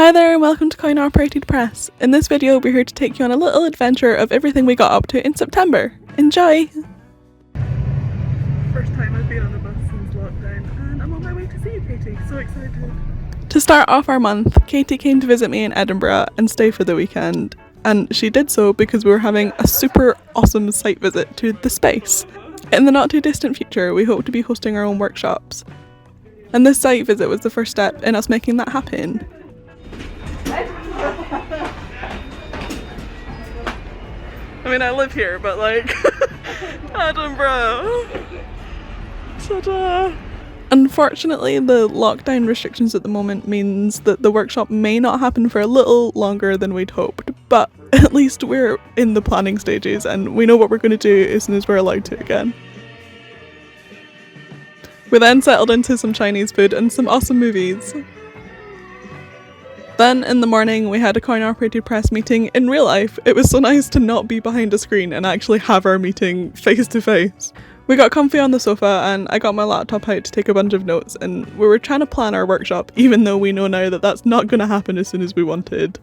Hi there and welcome to coinoperatedpress. In this video we're here to take you on a little adventure of everything we got up to in September. Enjoy! First time I've been on a bus since lockdown and I'm on my way to see you, Katie. So excited. To start off our month, Katie came to visit me in Edinburgh and stay for the weekend. And she did so because we were having a super awesome site visit to the space. In the not too distant future we hope to be hosting our own workshops. And this site visit was the first step in us making that happen. I mean, I live here, but like, Edinburgh. Ta-da! Unfortunately, the lockdown restrictions at the moment means that the workshop may not happen for a little longer than we'd hoped, but at least we're in the planning stages and we know what we're going to do as soon as we're allowed to again. We then settled into some Chinese food and some awesome movies. Then in the morning we had a coinoperatedpress meeting in real life. It was so nice to not be behind a screen and actually have our meeting face to face. We got comfy on the sofa and I got my laptop out to take a bunch of notes, and we were trying to plan our workshop even though we know now that that's not going to happen as soon as we wanted.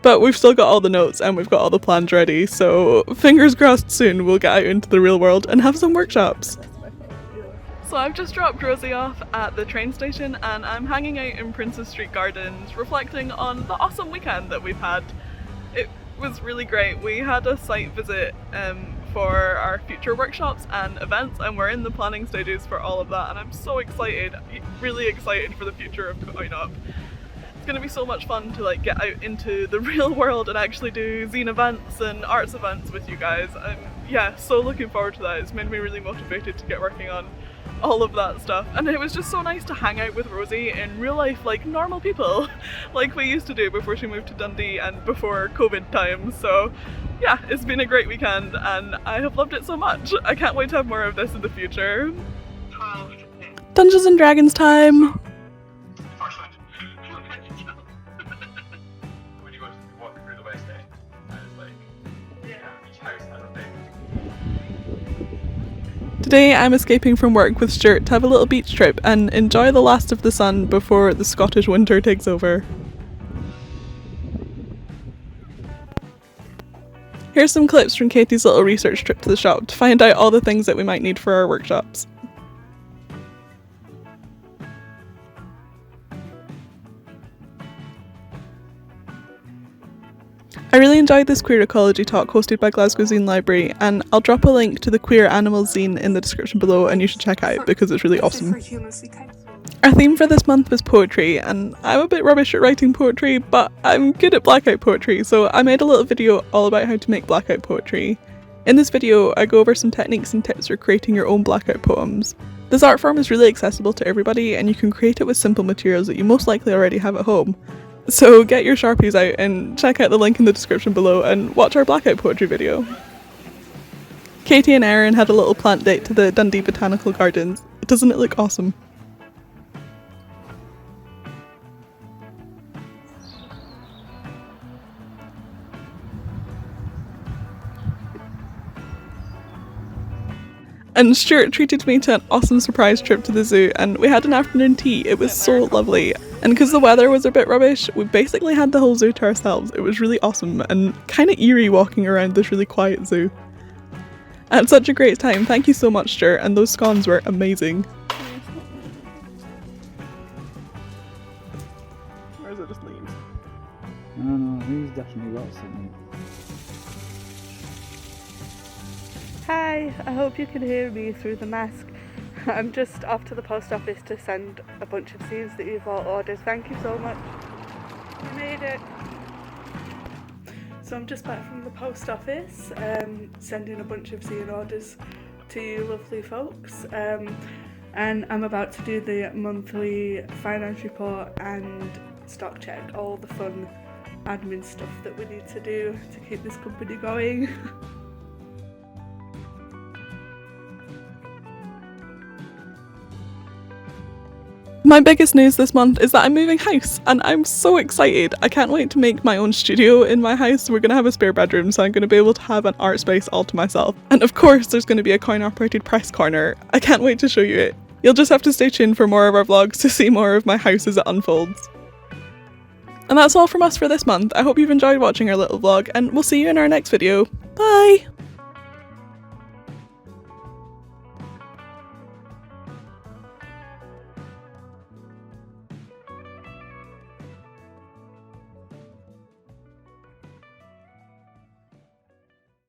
But we've still got all the notes and we've got all the plans ready, so fingers crossed soon we'll get out into the real world and have some workshops. So I've just dropped Rosie off at the train station and I'm hanging out in Princess Street Gardens reflecting on the awesome weekend that we've had. It was really great. We had a site visit for our future workshops and events and we're in the planning stages for all of that, and I'm so excited, really excited for the future of Coinop. It's going to be so much fun to like get out into the real world and actually do zine events and arts events with you guys. I'm so looking forward to that. It's made me really motivated to get working on all of that stuff, and it was just so nice to hang out with Rosie in real life like normal people like we used to do before she moved to Dundee and before COVID times. So yeah, it's been a great weekend and I have loved it so much. I can't wait to have more of this in the future. Dungeons and Dragons time! Today I'm escaping from work with Stuart to have a little beach trip and enjoy the last of the sun before the Scottish winter takes over. Here's some clips from Katie's little research trip to the shop to find out all the things that we might need for our workshops. I really enjoyed this queer ecology talk hosted by Glasgow Zine Library, and I'll drop a link to the Queer Animals zine in the description below and you should check out because it's really awesome. Our theme for this month was poetry, and I'm a bit rubbish at writing poetry, but I'm good at blackout poetry, so I made a little video all about how to make blackout poetry. In this video I go over some techniques and tips for creating your own blackout poems. This art form is really accessible to everybody and you can create it with simple materials that you most likely already have at home. So get your Sharpies out and check out the link in the description below and watch our blackout poetry video. Katie and Erin had a little plant date to the Dundee Botanical Gardens. Doesn't it look awesome? And Stuart treated me to an awesome surprise trip to the zoo and we had an afternoon tea. It was so lovely. And because the weather was a bit rubbish, we basically had the whole zoo to ourselves. It was really awesome and kind of eerie walking around this really quiet zoo. I had such a great time. Thank you so much, Stuart, and those scones were amazing. Or is it just leaves? No, these definitely got something. Hi, I hope you can hear me through the mask. I'm just off to the post office to send a bunch of zines that you've all ordered. Thank you so much. You made it. So I'm just back from the post office, sending a bunch of zine orders to you lovely folks. And I'm about to do the monthly finance report and stock check, all the fun admin stuff that we need to do to keep this company going. My biggest news this month is that I'm moving house and I'm so excited. I can't wait to make my own studio in my house. We're going to have a spare bedroom, so I'm going to be able to have an art space all to myself. And of course there's going to be a coin-operated-press corner. I can't wait to show you it. You'll just have to stay tuned for more of our vlogs to see more of my house as it unfolds. And And that's all from us for this month. I hope you've enjoyed watching our little vlog, and we'll see you in our next video. Bye!